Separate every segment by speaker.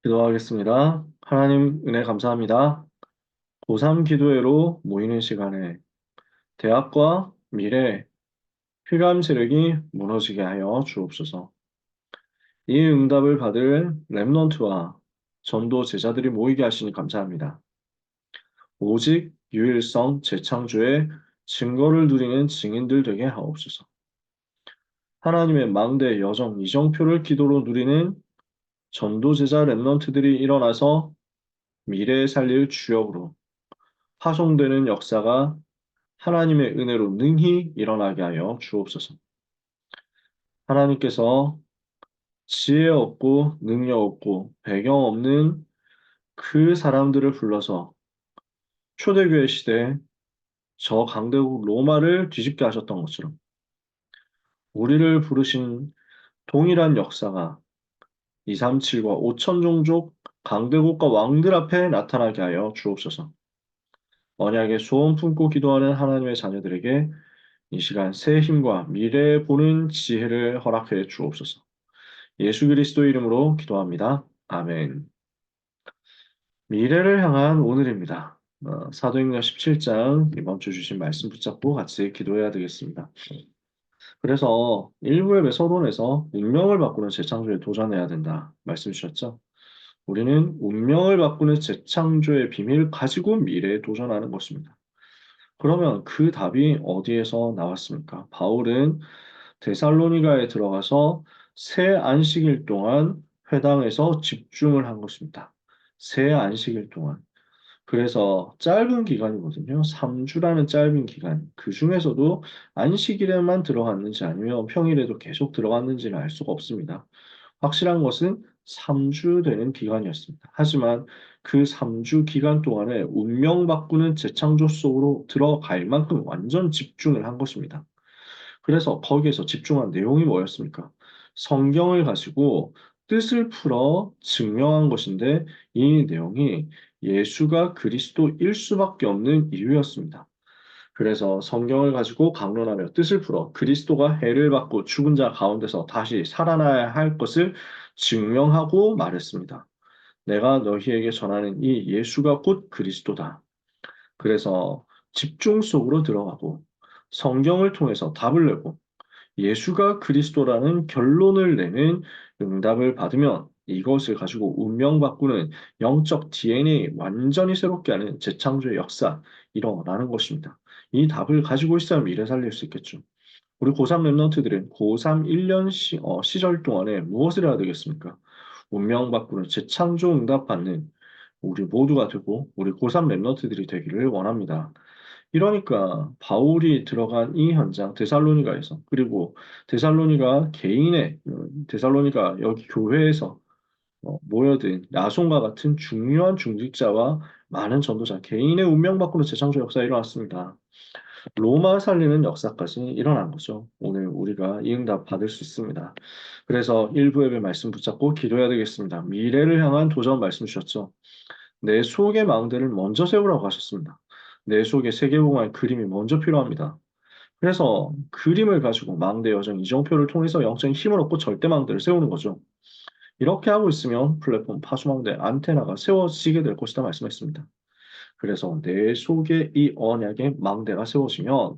Speaker 1: 기도하겠습니다. 하나님 은혜 감사합니다. 고3 기도회로 모이는 시간에 대학과 미래 휘감 세력이 무너지게 하여 주옵소서. 이 응답을 받을 렘넌트와 전도 제자들이 모이게 하시니 감사합니다. 오직 유일성 재창조의 증거를 누리는 증인들 되게 하옵소서. 하나님의 망대 여정 이정표를 기도로 누리는 전도 제자 렘넌트들이 일어나서 미래에 살릴 주역으로 파송되는 역사가 하나님의 은혜로 능히 일어나게 하여 주옵소서. 하나님께서 지혜 없고 능력 없고 배경 없는 그 사람들을 불러서 초대교회 시대에 저 강대국 로마를 뒤집게 하셨던 것처럼 우리를 부르신 동일한 역사가 237과 5천 종족 강대국과 왕들 앞에 나타나게 하여 주옵소서. 언약의 소원 품고 기도하는 하나님의 자녀들에게 이 시간 새 힘과 미래에 보는 지혜를 허락해 주옵소서. 예수 그리스도 이름으로 기도합니다. 아멘. 미래를 향한 오늘입니다. 사도행전 17장 이번 주 주신 말씀 붙잡고 같이 기도해야 되겠습니다. 그래서 일부 앱의 서론에서 운명을 바꾸는 재창조에 도전해야 된다 말씀 주셨죠? 우리는 운명을 바꾸는 재창조의 비밀을 가지고 미래에 도전하는 것입니다. 그러면 그 답이 어디에서 나왔습니까? 바울은 데살로니가에 들어가서 새 안식일 동안 회당에서 집중을 한 것입니다. 새 안식일 동안. 그래서 짧은 기간이거든요. 3주라는 짧은 기간. 그 중에서도 안식일에만 들어갔는지 아니면 평일에도 계속 들어갔는지는 알 수가 없습니다. 확실한 것은 3주 되는 기간이었습니다. 하지만 그 3주 기간 동안에 운명 바꾸는 재창조 속으로 들어갈 만큼 완전 집중을 한 것입니다. 그래서 거기에서 집중한 내용이 뭐였습니까? 성경을 가지고 뜻을 풀어 증명한 것인데 이 내용이 예수가 그리스도일 수밖에 없는 이유였습니다. 그래서 성경을 가지고 강론하며 뜻을 풀어 그리스도가 해를 받고 죽은 자 가운데서 다시 살아나야 할 것을 증명하고 말했습니다. 내가 너희에게 전하는 이 예수가 곧 그리스도다. 그래서 집중 속으로 들어가고 성경을 통해서 답을 내고 예수가 그리스도라는 결론을 내는 응답을 받으면 이것을 가지고 운명 바꾸는 영적 DNA 완전히 새롭게 하는 재창조의 역사 일어나는 것입니다. 이 답을 가지고 있어야 미래 살릴 수 있겠죠. 우리 고3 랩런트들은 고3 1년 시절 동안에 무엇을 해야 되겠습니까? 운명 바꾸는 재창조 응답 받는 우리 모두가 되고 우리 고3 랩런트들이 되기를 원합니다. 이러니까 바울이 들어간 이 현장 데살로니가에서 그리고 데살로니가 개인의 데살로니가 여기 교회에서 모여든 야손과 같은 중요한 중직자와 많은 전도자 개인의 운명 바꾸는 재창조 역사가 일어났습니다. 로마 살리는 역사까지 일어난 거죠. 오늘 우리가 이 응답 받을 수 있습니다. 그래서 일부 앱의 말씀 붙잡고 기도해야 되겠습니다. 미래를 향한 도전 말씀 주셨죠. 내 속의 망대를 먼저 세우라고 하셨습니다. 내 속에 세계공활 그림이 먼저 필요합니다. 그래서 그림을 가지고 망대 여정 이정표를 통해서 영적인 힘을 얻고 절대 망대를 세우는 거죠. 이렇게 하고 있으면 플랫폼 파수망대 안테나가 세워지게 될 것이다 말씀했습니다. 그래서 내 속에 이 언약의 망대가 세워지면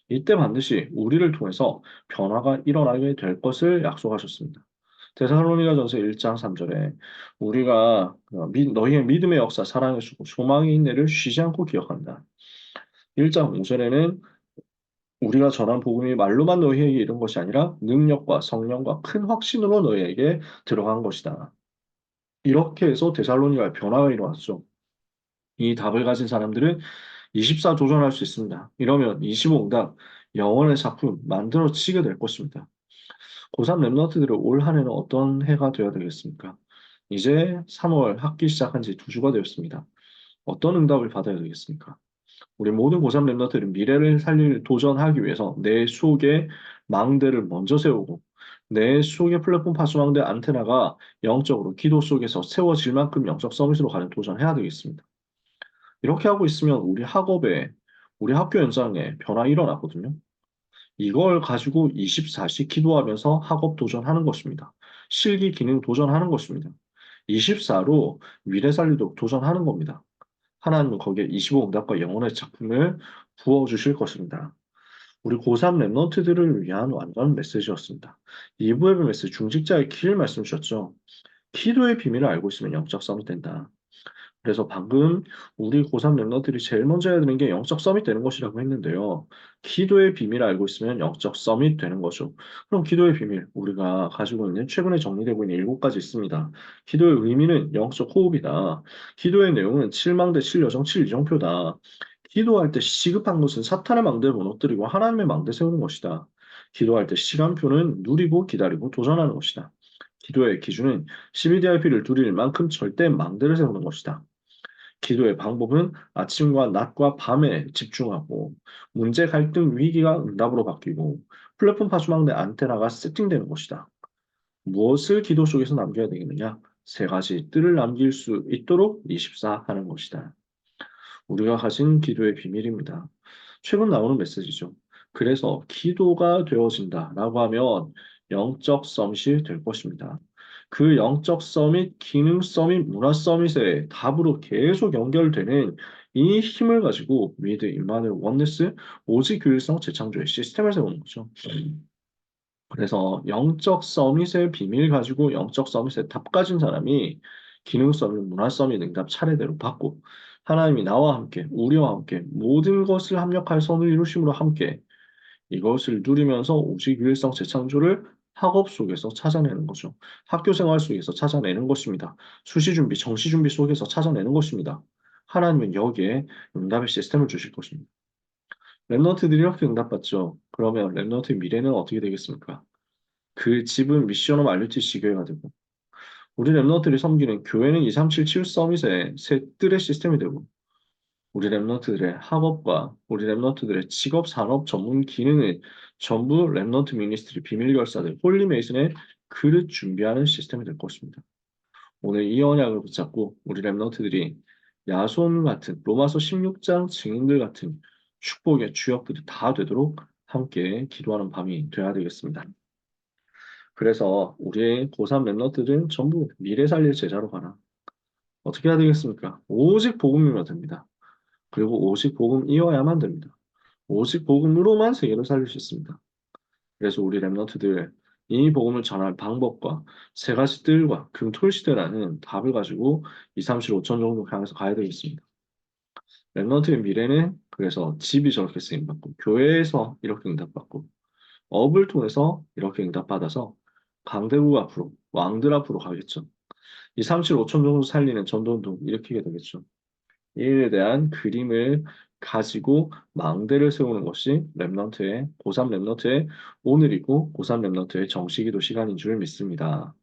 Speaker 1: 이때 반드시 우리를 통해서 변화가 일어나게 될 것을 약속하셨습니다. 데살로니가전서 1장 3절에 우리가 너희의 믿음의 역사, 사랑의 수고, 소망의 인내를 쉬지 않고 기억한다. 1장 5절에는 우리가 전한 복음이 말로만 너희에게 이른 것이 아니라 능력과 성령과 큰 확신으로 너희에게 들어간 것이다. 이렇게 해서 데살로니가에 변화가 일어났죠. 이 답을 가진 사람들은 24 도전할 수 있습니다. 이러면 25응답 영혼의 작품 만들어지게 될 것입니다. 고3 랩너트들의 올 한 해는 어떤 해가 되어야 되겠습니까? 이제 3월 학기 시작한 지 2주가 되었습니다. 어떤 응답을 받아야 되겠습니까? 우리 모든 고3 랩너트들은 미래를 살릴 도전하기 위해서 내 속에 망대를 먼저 세우고 내 속의 플랫폼 파수망대 안테나가 영적으로 기도 속에서 세워질 만큼 영적 서밋으로 가는 도전해야 되겠습니다. 이렇게 하고 있으면 우리 학업에 우리 학교 현장에 변화 일어나거든요. 이걸 가지고 24시 기도하면서 학업 도전하는 것입니다. 실기 기능 도전하는 것입니다. 24로 미래 살리도록 도전하는 겁니다. 하나님은 거기에 25 응답과 영혼의 작품을 부어주실 것입니다. 우리 고3 랩런트들을 위한 완전 메시지였습니다. 2부 예배 메시지 중직자의 길 말씀 주셨죠. 기도의 비밀을 알고 있으면 영적 싸움이 된다. 그래서 방금 우리 고3 랩너들이 제일 먼저 해야 되는 게 영적 서밋 되는 것이라고 했는데요. 기도의 비밀을 알고 있으면 영적 서밋 되는 거죠. 그럼 기도의 비밀, 우리가 가지고 있는 최근에 정리되고 있는 7가지 있습니다. 기도의 의미는 영적 호흡이다. 기도의 내용은 7망대 7여정 7이정표다. 기도할 때 시급한 것은 사탄의 망대를 무너뜨리고 하나님의 망대 세우는 것이다. 기도할 때 시간표는 누리고 기다리고 도전하는 것이다. 기도의 기준은 12DRP를 누릴 만큼 절대 망대를 세우는 것이다. 기도의 방법은 아침과 낮과 밤에 집중하고 문제, 갈등, 위기가 응답으로 바뀌고 플랫폼 파수망대 안테나가 세팅되는 것이다. 무엇을 기도 속에서 남겨야 되겠느냐? 3가지 뜰을 남길 수 있도록 24 하는 것이다. 우리가 가진 기도의 비밀입니다. 최근 나오는 메시지죠. 그래서 기도가 되어진다라고 하면 영적 서밋이 될 것입니다. 그 영적 서밋, 기능 서밋, 문화 서밋의 답으로 계속 연결되는 이 힘을 가지고 위드 임마누엘 원네스 오직 교일성 재창조의 시스템을 세우는 거죠. 그래서 영적 서밋의 비밀 가지고 영적 서밋의 답 가진 사람이 기능 서밋, 문화 서밋 응답 차례대로 받고 하나님이 나와 함께, 우리와 함께 모든 것을 합력할 선을 이루심으로 함께 이것을 누리면서 오직 유일성 재창조를 학업 속에서 찾아내는 거죠. 학교 생활 속에서 찾아내는 것입니다. 수시 준비, 정시 준비 속에서 찾아내는 것입니다. 하나님은 여기에 응답의 시스템을 주실 것입니다. 랩런트들이 이렇게 응답받죠. 그러면 랩런트의 미래는 어떻게 되겠습니까? 그 집은 미션 오브 알류티시 교회가 되고 우리 랩런트들이 섬기는 교회는 237 치유 서밋의 새 뜰의 시스템이 되고 우리 랩런트들의 학업과 우리 랩런트들의 직업 산업 전문 기능은 전부 랩런트 미니스트리 비밀 결사들 홀리메이슨의 그릇 준비하는 시스템이 될 것입니다. 오늘 이 언약을 붙잡고 우리 랩런트들이 야손 같은 로마서 16장 증인들 같은 축복의 주역들이 다 되도록 함께 기도하는 밤이 되어야 되겠습니다. 그래서 우리 고3 랩런트들은 전부 미래 살릴 제자로 가라. 어떻게 해야 되겠습니까? 오직 복음이면 됩니다. 그리고 오직 복음이어야만 됩니다. 오직 복음으로만 세계를 살릴 수 있습니다. 그래서 우리 랩런트들 이 복음을 전할 방법과 3가지 뜰과 금토일시대라는 답을 가지고 2, 3, 7, 5천 정도 향해서 가야 되겠습니다. 랩런트의 미래는 그래서 집이 저렇게 쓰임받고 교회에서 이렇게 응답받고 업을 통해서 이렇게 응답받아서 강대국 앞으로 왕들 앞으로 가겠죠. 2, 3, 7, 5천 정도 살리는 전도운동 일으키게 되겠죠. 이 일에 대한 그림을 가지고 망대를 세우는 것이 랩런트의 고3 랩런트의 오늘이고 고3 랩런트의 정시기도 시간인 줄 믿습니다.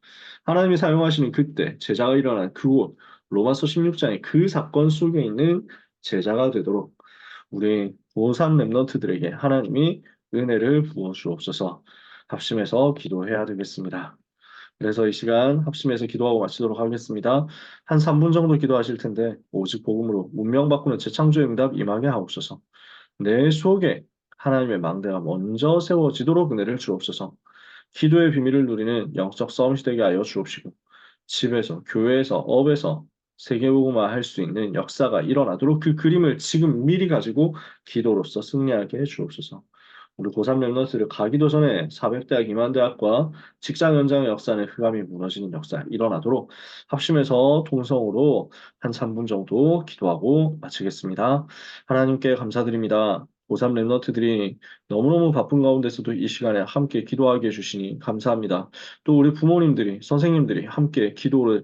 Speaker 1: 하나님이 사용하시는 그때 제자가 일어난 그곳 로마서 16장의 그 사건 속에 있는 제자가 되도록 우리 고3 랩런트들에게 하나님이 은혜를 부어 주옵소서 합심해서 기도해야 되겠습니다. 그래서 이 시간 합심해서 기도하고 마치도록 하겠습니다. 한 3분 정도 기도하실 텐데 오직 복음으로 문명 바꾸는 재창조의 응답 임하게 하옵소서. 내 속에 하나님의 망대가 먼저 세워지도록 은혜를 주옵소서. 기도의 비밀을 누리는 영적 싸움이 되게 하여 주옵시고 집에서, 교회에서, 업에서 세계복음화 할 수 있는 역사가 일어나도록 그 그림을 지금 미리 가지고 기도로서 승리하게 해 주옵소서. 우리 고3 랩런트를 가기도 전에 400대학 임한대학과 직장 현장의 역사는 흑암이 무너지는 역사 일어나도록 합심해서 통성으로 한 3분 정도 기도하고 마치겠습니다. 하나님께 감사드립니다. 고3 랩런트들이 너무너무 바쁜 가운데서도 이 시간에 함께 기도하게 해주시니 감사합니다. 또 우리 부모님들이, 선생님들이 함께 기도로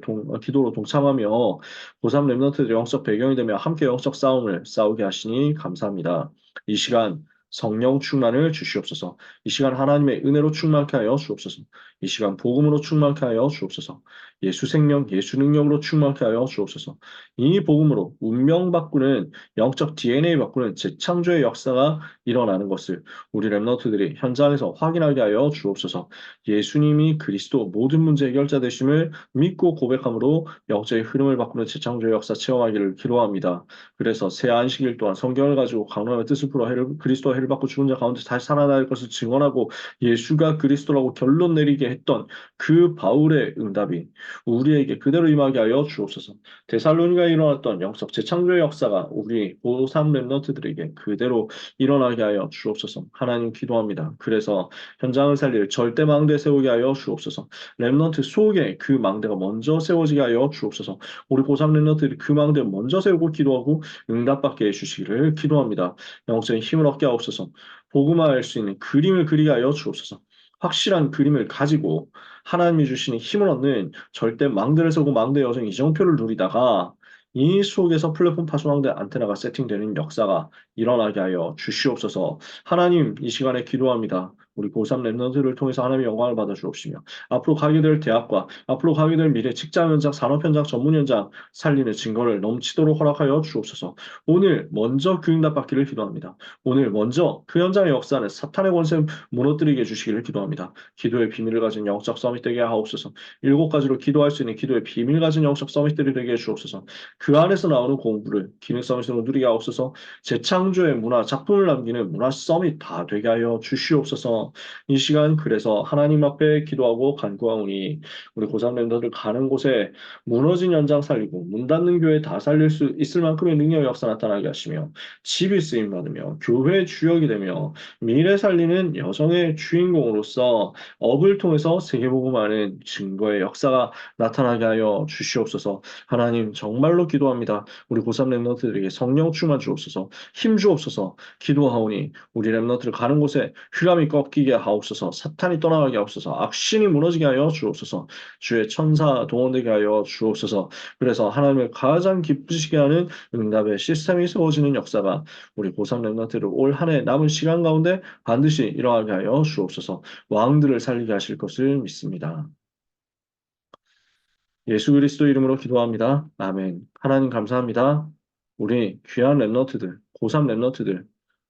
Speaker 1: 동참하며 고3 랩런트들의 영적 배경이 되며 함께 영적 싸움을 싸우게 하시니 감사합니다. 이 시간 성령 충만을 주시옵소서. 이 시간 하나님의 은혜로 충만케 하여 주옵소서. 이 시간 복음으로 충만케 하여 주옵소서. 예수 생명, 예수 능력으로 충만케 하여 주옵소서. 이 복음으로 운명 바꾸는 영적 DNA 바꾸는 재창조의 역사가 일어나는 것을 우리 랩너트들이 현장에서 확인하게 하여 주옵소서. 예수님이 그리스도 모든 문제 해결자 되심을 믿고 고백함으로 영적의 흐름을 바꾸는 재창조의 역사 체험하기를 기도합니다. 그래서 새 안식일 동안 성경을 가지고 강론의 뜻을 풀어 그리스도와 죄를 받고 죽은 자 가운데 다시 살아날 것을 증언하고 예수가 그리스도라고 결론 내리게 했던 그 바울의 응답이 우리에게 그대로 임하게 하여 주옵소서. 데살로니가에 일어났던 영적 재창조의 역사가 우리 고3 렘넌트들에게 그대로 일어나게 하여 주옵소서. 하나님 기도합니다. 그래서 현장을 살릴 절대 망대 세우게 하여 주옵소서. 렘넌트 속에 그 망대가 먼저 세워지게 하여 주옵소서. 우리 고3 렘넌트들이 그 망대를 먼저 세우고 기도하고 응답받게 해주시기를 기도합니다. 영적인 힘을 얻게 하옵소서. 복음화할 수 있는 그림을 그리게 하여 주옵소서. 확실한 그림을 가지고 하나님이 주시는 힘을 얻는 절대 망대를 세우고 망대 여정 이정표를 누리다가 이 속에서 플랫폼 파손망대 안테나가 세팅되는 역사가 일어나게 하여 주시옵소서. 하나님 이 시간에 기도합니다. 우리 고3 랩런트를 통해서 하나님의 영광을 받아 주옵시며 앞으로 가게 될 대학과 앞으로 가게 될 미래 직장 현장, 산업 현장, 전문 현장 살리는 증거를 넘치도록 허락하여 주옵소서. 오늘 먼저 그 응답 받기를 기도합니다. 오늘 먼저 그 현장의 역사는 사탄의 권세 무너뜨리게 해주시기를 기도합니다. 기도의 비밀을 가진 영적 서밋 되게 하옵소서. 7가지로 기도할 수 있는 기도의 비밀 가진 영적 서밋들이 되게 해주옵소서. 그 안에서 나오는 공부를 기능 서밋으로 누리게 하옵소서. 재창조의 문화, 작품을 남기는 문화 서밋 다 되게 하여 주시옵소서. 이 시간 그래서 하나님 앞에 기도하고 간구하오니 우리 고3 멤버들 가는 곳에 무너진 연장 살리고 문 닫는 교회 다 살릴 수 있을 만큼의 능력 역사 나타나게 하시며 집이 쓰임 받으며 교회 주역이 되며 미래 살리는 여정의 주인공으로서 업을 통해서 세계복음하는 증거의 역사가 나타나게 하여 주시옵소서. 하나님 정말로 기도합니다. 우리 고3 랩런트들에게 성령 충만 주옵소서. 힘 주옵소서. 기도하오니 우리 랩런트를 가는 곳에 휘감이 꺾이게 하옵소서. 사탄이 떠나가게 하옵소서. 악신이 무너지게 하여 주옵소서. 주의 천사 동원되게 하여 주옵소서. 그래서 하나님을 가장 기쁘시게 하는 응답의 시스템이 세워지는 역사가 우리 고3 랩런트를 올 한 해 남은 시간 가운데 반드시 일어나게 하여 주옵소서. 왕들을 살리게 하실 것을 믿습니다. 예수 그리스도 이름으로 기도합니다. 아멘. 하나님 감사합니다. 우리 귀한 랩너트들, 고3 랩너트들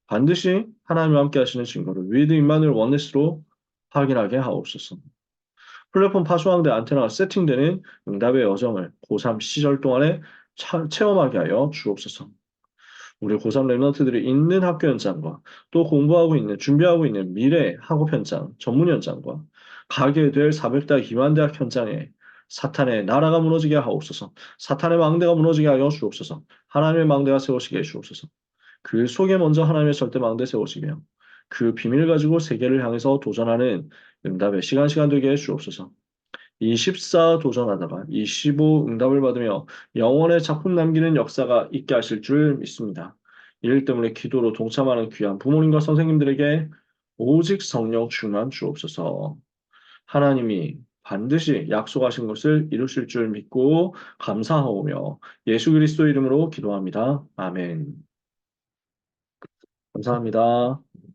Speaker 1: 반드시 하나님과 함께 하시는 증거를 위드 임마누엘 원네스로 확인하게 하옵소서. 플랫폼 파수왕대 안테나가 세팅되는 응답의 여정을 고3 시절 동안에 체험하게 하여 주옵소서. 우리 고3 랩너트들이 있는 학교 현장과 또 공부하고 있는, 준비하고 있는 미래 학업 현장, 전문 현장과 가게 될 400대 기만대학 현장에 사탄의 나라가 무너지게 하옵소서. 사탄의 망대가 무너지게 하여 주옵소서. 하나님의 망대가 세우시게 해 주옵소서. 그 속에 먼저 하나님의 절대 망대 세우시며 그 비밀을 가지고 세계를 향해서 도전하는 응답의 시간 되게 해 주옵소서. 24 도전하다가 25 응답을 받으며 영원의 작품 남기는 역사가 있게 하실 줄 믿습니다. 이일 때문에 기도로 동참하는 귀한 부모님과 선생님들에게 오직 성령 충만 주옵소서. 하나님이 반드시 약속하신 것을 이루실 줄 믿고 감사하오며 예수 그리스도 이름으로 기도합니다. 아멘. 감사합니다.